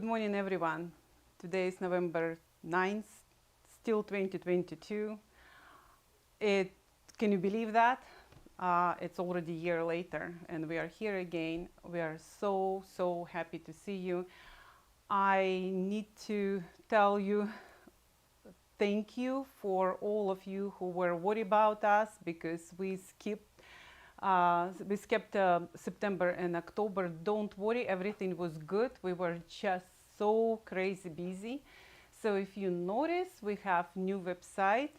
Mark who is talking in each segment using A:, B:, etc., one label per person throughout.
A: Good morning, everyone. Today is November 9th, still 2022. Can you believe that? It's already a year later, and we are here again. We are so happy to see you. I need to tell you thank you for all of you who were worried about us because we skipped September and October. Don't worry, everything was good. We were just so crazy busy. So if you notice, we have new website,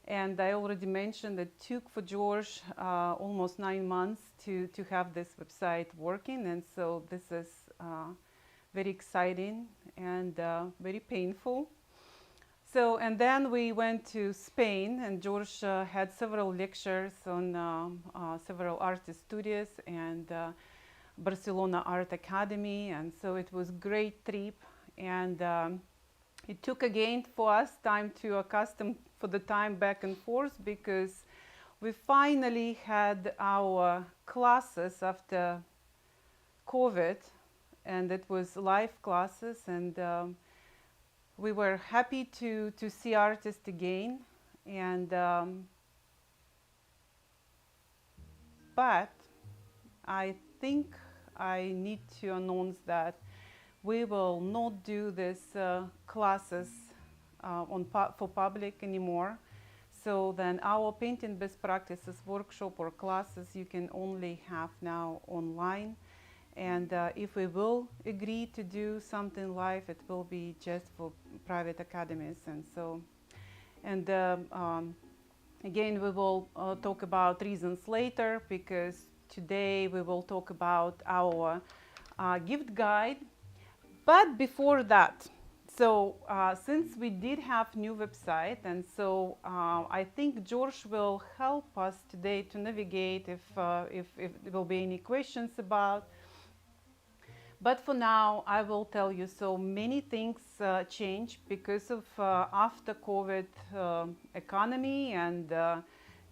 A: and I already mentioned that it took for George almost 9 months to have this website working, and so this is very exciting and very painful. So, and then we went to Spain, and George had several lectures on several artist studios and Barcelona Art Academy, and so it was great trip. And it took again for us time to accustom for the time back and forth, because we finally had our classes after COVID, and it was live classes, and we were happy to see artists again, and but I think I need to announce that we will not do these classes for public anymore. So then our painting best practices workshop or classes you can only have now online. And if we will agree to do something live, it will be just for private academies. And so, and again, we will talk about reasons later, because today we will talk about our gift guide. But before that, so since we did have new website, and so I think George will help us today to navigate if there will be any questions about. But for now, I will tell you, so many things changed because of after COVID economy and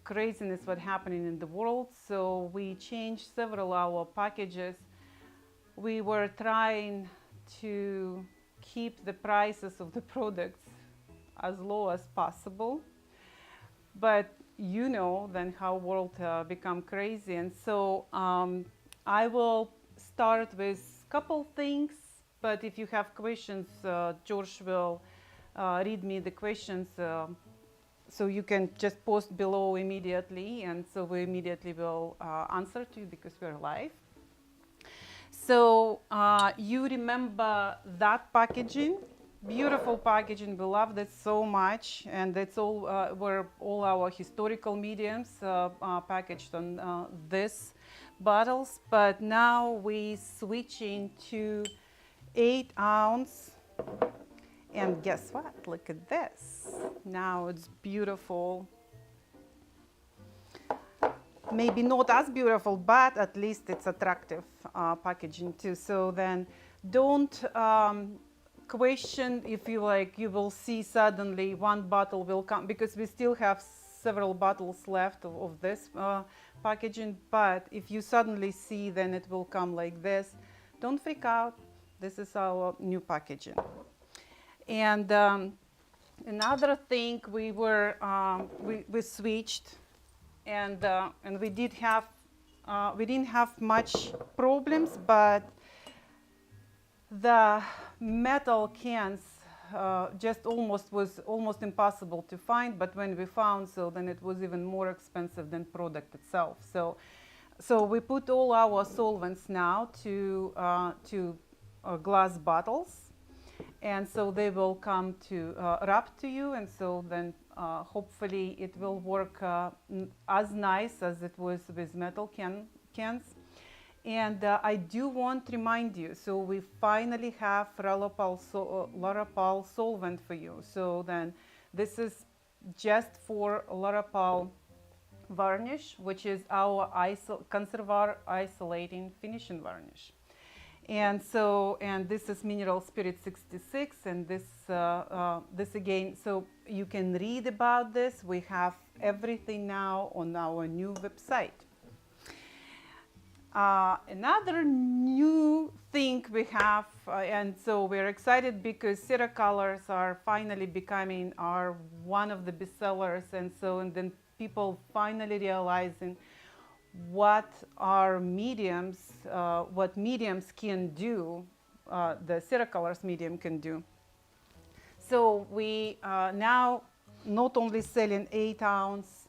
A: craziness what happening in the world. So we changed several our packages. We were trying to keep the prices of the products as low as possible. But you know then how world become crazy. And so I will start with couple things, but if you have questions, George will read me the questions, so you can just post below immediately, and so we immediately will answer to you because we're live. So you remember that packaging, beautiful packaging, we love that so much, and that's all were all our historical mediums packaged on this bottles. But now we switching to 8-ounce, and guess what, look at this, now it's beautiful. Maybe not as beautiful, but at least it's attractive packaging too. So then don't question if you like you will see suddenly one bottle will come, because we still have several bottles left of this packaging. But if you suddenly see, then it will come like this. Don't freak out. This is our new packaging. And another thing, we were we switched, and we didn't have much problems, but the metal cans was almost impossible to find. But when we found, so then it was even more expensive than product itself. So we put all our solvents now to glass bottles, and so they will come to wrap to you, and so then hopefully it will work as nice as it was with metal cans. And I do want to remind you, so we finally have Larapal solvent for you. So then this is just for Larapal varnish, which is our Conservar isolating finishing varnish. And so, and this is Mineral Spirit 66, and this again, so you can read about this. We have everything now on our new website. Another new thing we have, and so we're excited because Watercolors are finally becoming one of the bestsellers, and then people finally realizing what our mediums, what mediums can do, the Watercolors medium can do. So we now not only selling 8-ounce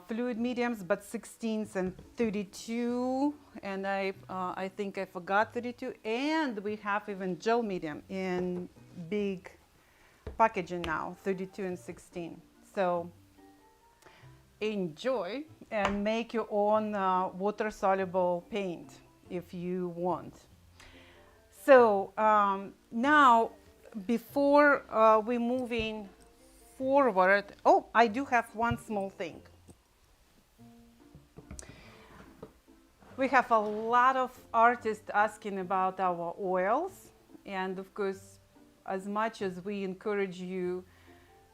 A: fluid mediums, but 16s and 32, and I think I forgot 32, and we have even gel medium in big packaging now, 32 and 16. So enjoy and make your own water-soluble paint if you want. So now, before we moving forward, oh, I do have one small thing. We have a lot of artists asking about our oils, and of course, as much as we encourage you,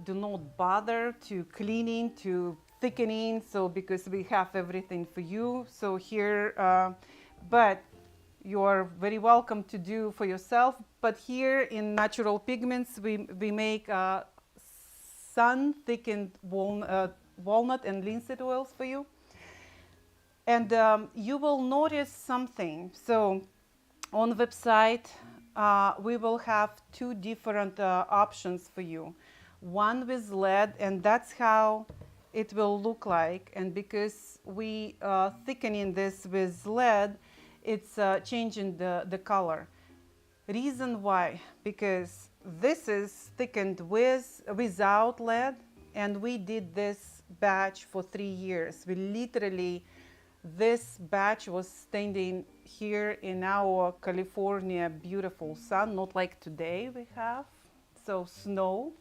A: do not bother to cleaning, to thickening, so because we have everything for you. So here, but you are very welcome to do for yourself. But here in Natural Pigments, we make sun thickened walnut and linseed oils for you. And you will notice something. So on the website, we will have two different options for you. One with lead, and that's how it will look like. And because we thickening this with lead, it's changing the color. Reason why? Because this is thickened without lead, and we did this batch for 3 years. We literally, this batch was standing here in our California beautiful sun, not like today we have, so snow.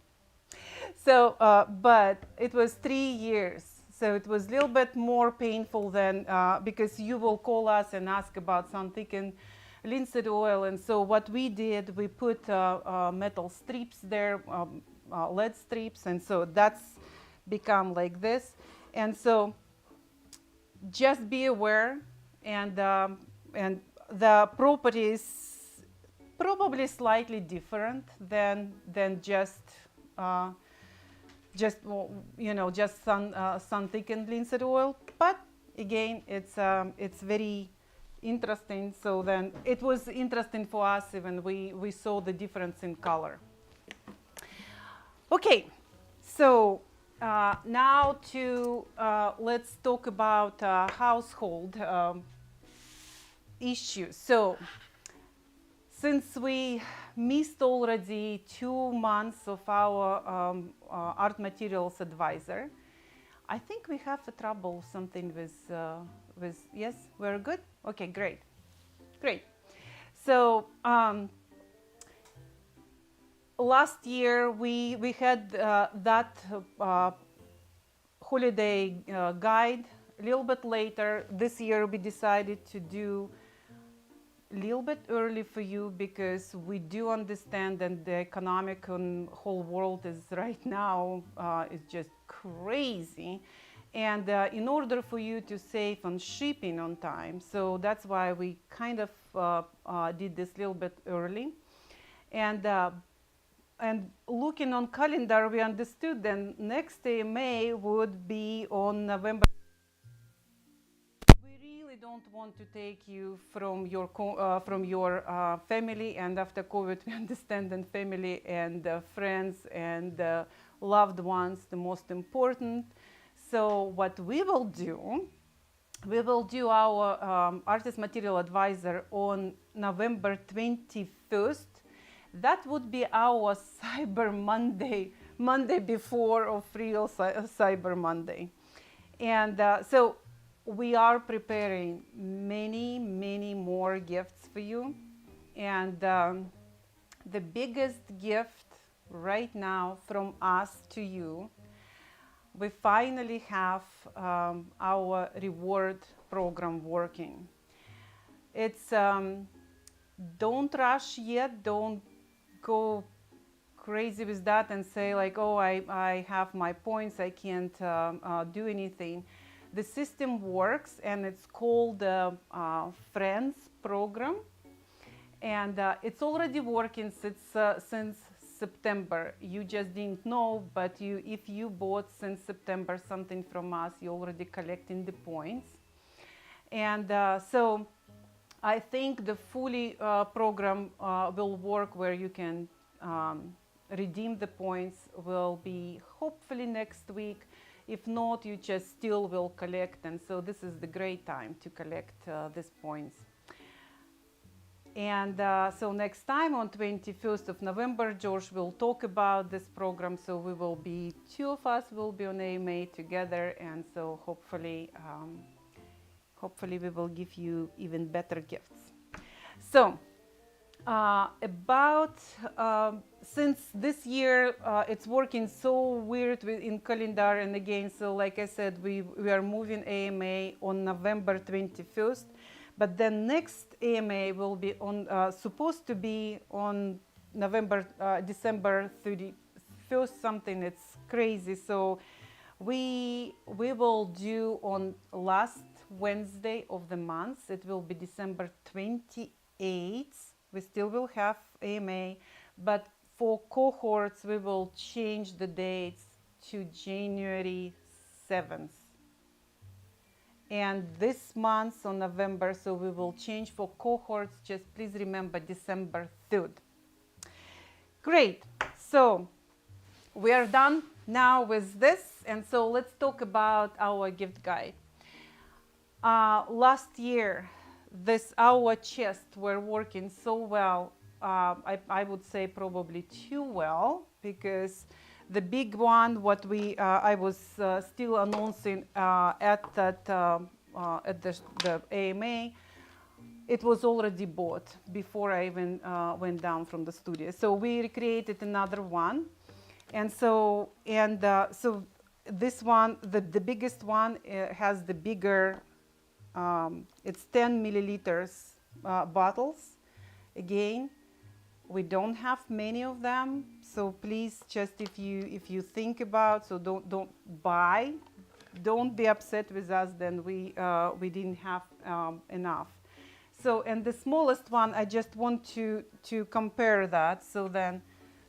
A: So, but it was 3 years. So it was a little bit more painful than, because you will call us and ask about sun thickened linseed oil. And so what we did, we put metal strips there, lead strips. And so that's become like this. And so just be aware, and the properties probably slightly different than just you know, just sun thickened linseed oil. But again, it's very interesting. So then it was interesting for us, even we saw the difference in color. Okay, so now let's talk about household issues. So since we missed already 2 months of our art materials advisor, I think we have a trouble something with yes, we're good. Okay, great. So last year we had that holiday guide. A little bit later this year we decided to do a little bit early for you, because we do understand that the economic and whole world is right now is just crazy, and in order for you to save on shipping on time, so that's why we kind of did this a little bit early. And looking on calendar, we understood then next AMA would be on November. We really don't want to take you from your family, and after COVID, we understand that family and friends and loved ones the most important. So what we will do our artist material advisor on November 21st. That would be our Cyber Monday before of real Cyber Monday. And so we are preparing many more gifts for you. And the biggest gift right now from us to you, we finally have our reward program working. It's don't rush yet, don't go crazy with that and say like, oh, I have my points, I can't do anything. The system works, and it's called the Friends program, and it's already working since September. You just didn't know, but if you bought since September something from us, you're already collecting the points. And so I think the fully program will work, where you can redeem the points, will be hopefully next week. If not, you just still will collect, and so this is the great time to collect these points. And so next time on 21st of November, George will talk about this program. So we will be, two of us will be on AMA together, and so hopefully we will give you even better gifts. So since this year it's working so weird in calendar, and again, so like I said, we are moving AMA on November 21st, but then next AMA will be on supposed to be on December 31st, something. It's crazy. So we will do on last Wednesday of the month. It will be December 28th. We still will have AMA, but for cohorts we will change the dates to January 7th. And this month on November, so we will change for cohorts. Just please remember December 3rd. Great. So we are done now with this, and so let's talk about our gift guide. Last year, our chests were working so well. I would say probably too well, because the big one, what I was still announcing at the AMA, it was already bought before I even went down from the studio. So we recreated another one, and so this one, the biggest one, has the bigger. It's 10 milliliters bottles. Again, we don't have many of them, so please, just if you think about, so don't buy, don't be upset with us. Then we didn't have enough. So, and the smallest one, I just want to compare that. So then,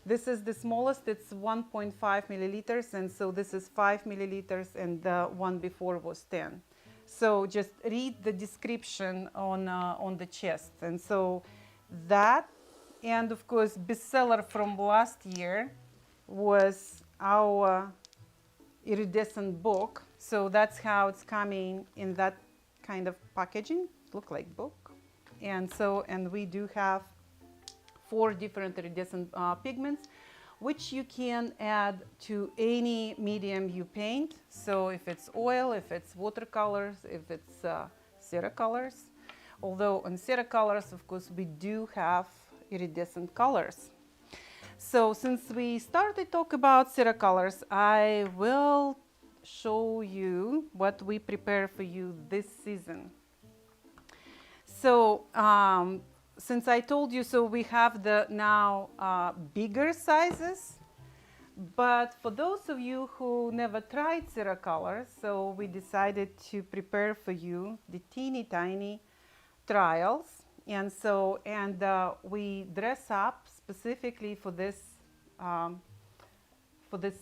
A: this is the smallest. It's 1.5 milliliters, and so this is 5 milliliters, and the one before was 10. So just read the description on the chest. And so that, and of course, bestseller from last year was our iridescent book. So that's how it's coming in that kind of packaging, look like book. And so, and we do have 4 different iridescent pigments, which you can add to any medium you paint. So if it's oil, if it's watercolors, if it's Ceracolors. Although on Ceracolors, of course, we do have iridescent colors. So since we started talk about Ceracolors, I will show you what we prepare for you this season. So since I told you, so we have the now bigger sizes, but for those of you who never tried Ceracolor, so we decided to prepare for you the teeny tiny trials, and so we dress up specifically for this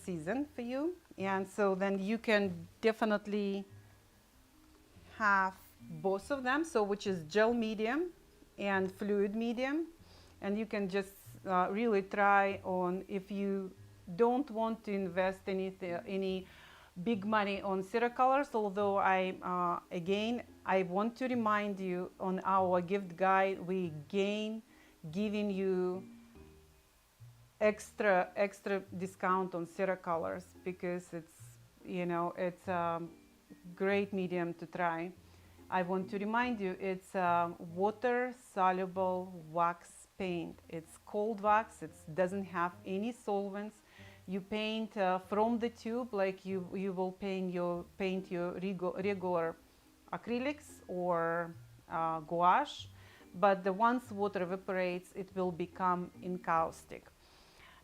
A: season for you, and so then you can definitely have both of them, so which is gel medium and fluid medium, and you can just really try on. If you don't want to invest any big money on Ceracolors, although again I want to remind you, on our gift guide we giving you extra discount on Ceracolors, because it's a great medium to try. I want to remind you, it's a water-soluble wax paint. It's cold wax. It doesn't have any solvents. You paint from the tube like you will paint your regular acrylics or gouache, but once water evaporates, it will become encaustic.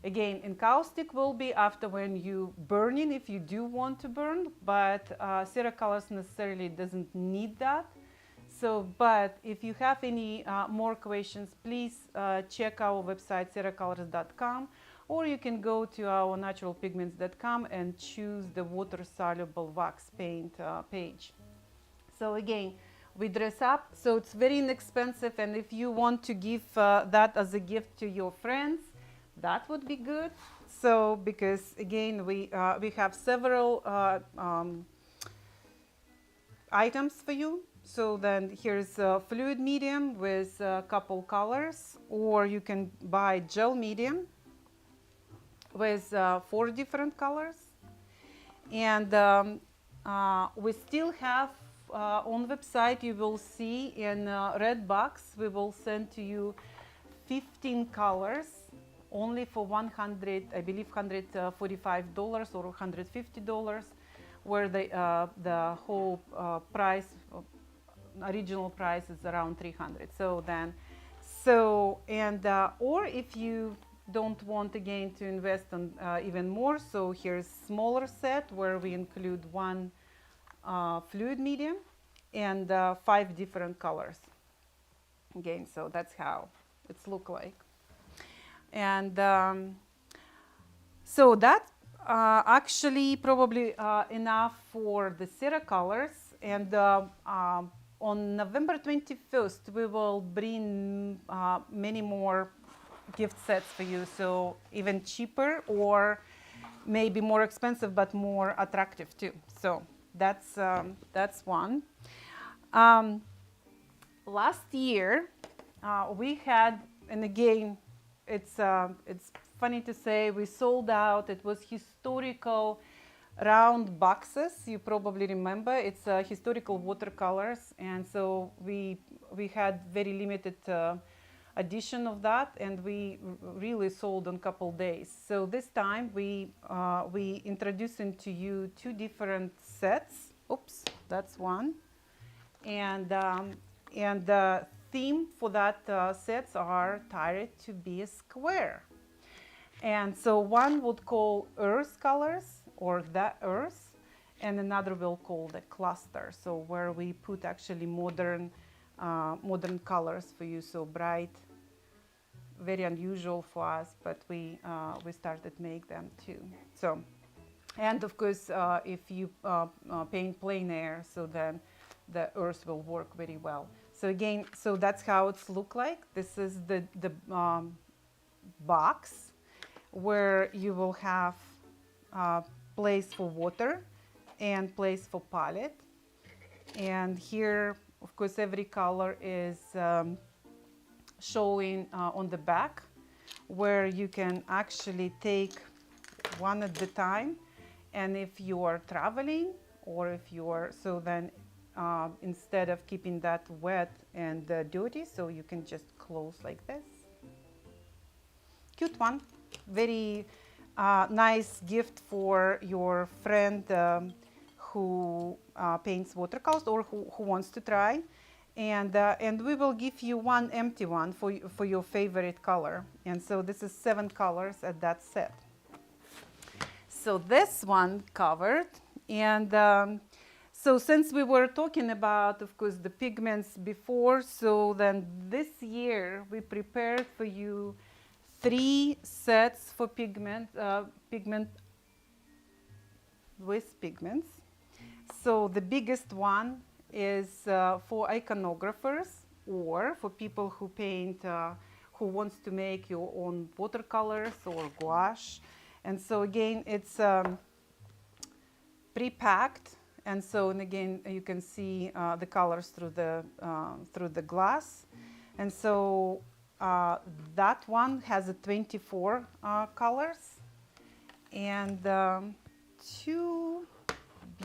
A: Again, encaustic will be after when you burning, if you do want to burn, but Ceracolors necessarily doesn't need that. So, but if you have any more questions, please check our website ceracolors.com, or you can go to our naturalpigments.com and choose the water-soluble wax paint page. So again, we dress up, so it's very inexpensive, and if you want to give that as a gift to your friends, that would be good. So because again, we have several items for you. So then here's a fluid medium with a couple colors, or you can buy gel medium with 4 different colors. And we still have on website, you will see in red box, we will send to you 15 colors only for 100, I believe $145 or $150, where the whole price, original price is around 300. So then, or if you don't want again to invest on even more, so here's smaller set where we include 1 fluid medium and 5 different colors. Again, so that's how it's look like. And so that's actually probably enough for the Ceracolors. And on November 21st, we will bring many more gift sets for you, so even cheaper or maybe more expensive but more attractive too. So that's one. Last year we had, and again, it's funny to say, we sold out. It was historical round boxes. You probably remember. It's historical watercolors, and so we had very limited edition of that, and we really sold in a couple days. So this time we introducing to you 2 different sets. Oops, that's one, and the theme for that sets are tired to be a square. And so one would call Earth colors, or the Earth, and another will call the cluster. So where we put actually modern colors for you, so bright, very unusual for us, but we started make them too. So, and of course, if you paint plein air, so then the Earth will work very well. So again, so that's how it's look like. This is the box where you will have place for water and place for palette. And here, of course, every color is showing on the back, where you can actually take one at a time. And if you are traveling, or if you are, so then instead of keeping that wet and dirty, so you can just close like this. Cute one, very nice gift for your friend who paints watercolors, or who wants to try. And we will give you 1 empty one for your favorite color. And so this is 7 colors at that set. So this one covered. And so since we were talking about, of course, the pigments before, so then this year we prepared for you 3 sets for pigment with pigments. So the biggest one is for iconographers, or for people who paint, who wants to make your own watercolors or gouache. And so again, it's pre-packed, and so, and again, you can see the colors through the glass. And so that one has 24 colors, and 2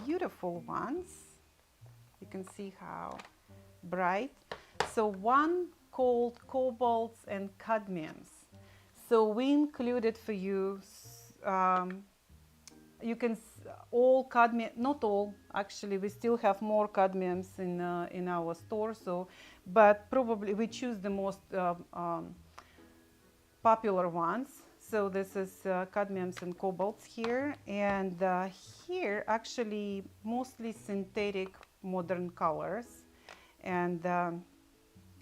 A: beautiful ones. You can see how bright. So one called cobalts and cadmiums. So we included for you, you can all cadmium, not all actually, we still have more cadmiums in our store. So, but probably we choose the most popular ones. So this is cadmiums and cobalts here, and here actually mostly synthetic modern colors, and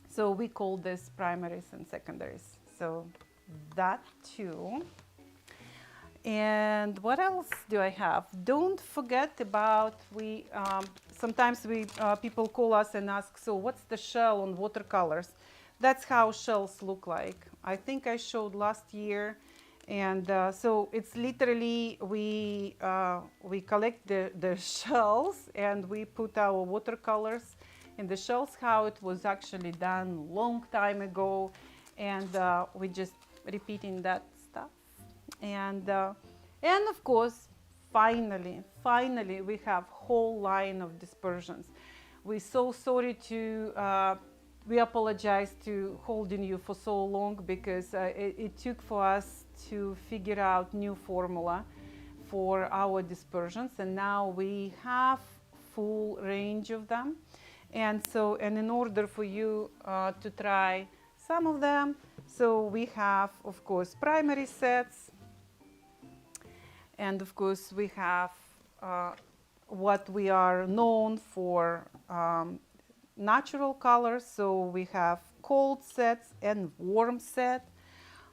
A: so we call this primaries and secondaries. So that too. And what else do I have? Don't forget about sometimes people call us and ask, so what's the shell on watercolors? That's how shells look like. I think I showed last year, and so it's literally we collect the shells and we put our watercolors in the shells. How it was actually done long time ago, and we just repeating that stuff. And of course, finally, we have whole line of dispersions. We're so sorry to, we apologize to holding you for so long, because it took for us to figure out new formula for our dispersions, and now we have full range of them. And so, and in order for you to try some of them, so we have, of course, primary sets. And of course, we have what we are known for, natural colors. So we have cold sets and warm set.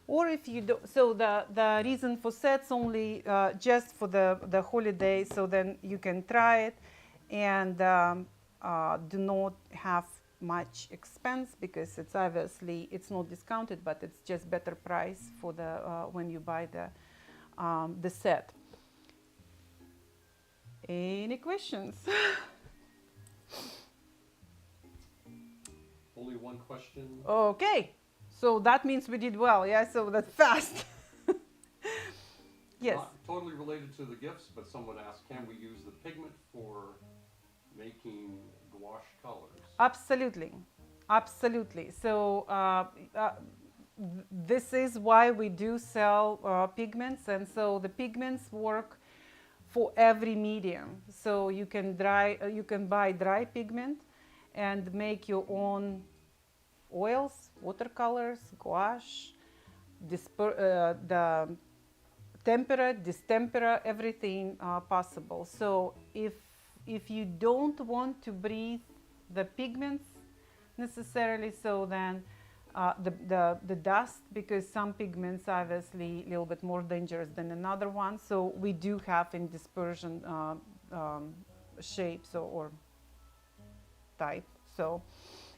A: Or if you do, so the reason for sets only just for the holiday, so then you can try it and do not have much expense, because it's obviously, it's not discounted, but it's just better price for the when you buy the set. Any questions?
B: Only one question.
A: Okay, so that means we did well, yeah, so that's fast. Yes.
B: Not totally related to the gifts, but someone asked, can we use the pigment for making gouache colors?
A: Absolutely, absolutely. So this is why we do sell pigments, and so the pigments work for every medium. So you can buy dry pigment and make your own oils, watercolors, gouache, the tempera, distempera, everything possible. So if you don't want to breathe the pigments necessarily, so then the dust, because some pigments are obviously a little bit more dangerous than another one. So we do have in dispersion shapes or type. So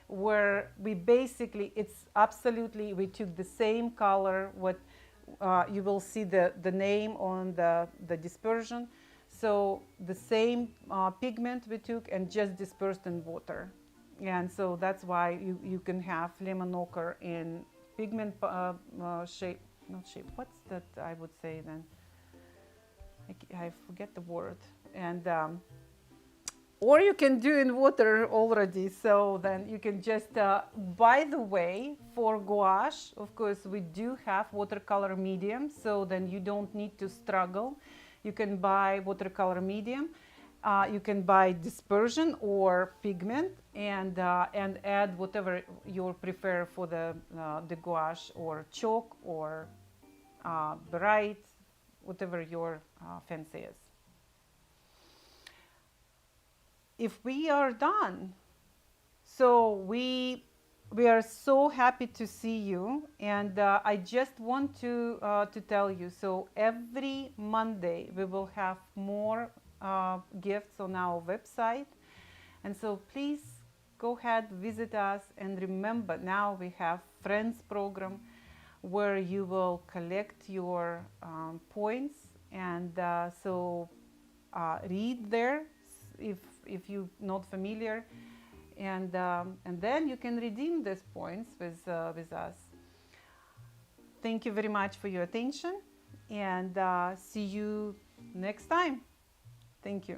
A: where we basically, it's absolutely, we took the same color, what you will see the name on the dispersion. So the same pigment we took and just dispersed in water. And so that's why you can have lemon ochre in pigment shape, not shape, what's that I would say then? I forget the word. And or you can do in water already. So then you can just, by the way, for gouache, of course, we do have watercolor medium. So then you don't need to struggle. You can buy watercolor medium. You can buy dispersion or pigment, and add whatever you prefer for the gouache, or chalk, or bright, whatever your fancy is. If we are done, so we are so happy to see you, and I just want to tell you, so every Monday we will have more gifts on our website, and so please go ahead, visit us, and remember, now we have Friends program where you will collect your points, and so read there if you're not familiar, and then you can redeem these points with us. Thank you very much for your attention, and see you next time. Thank you.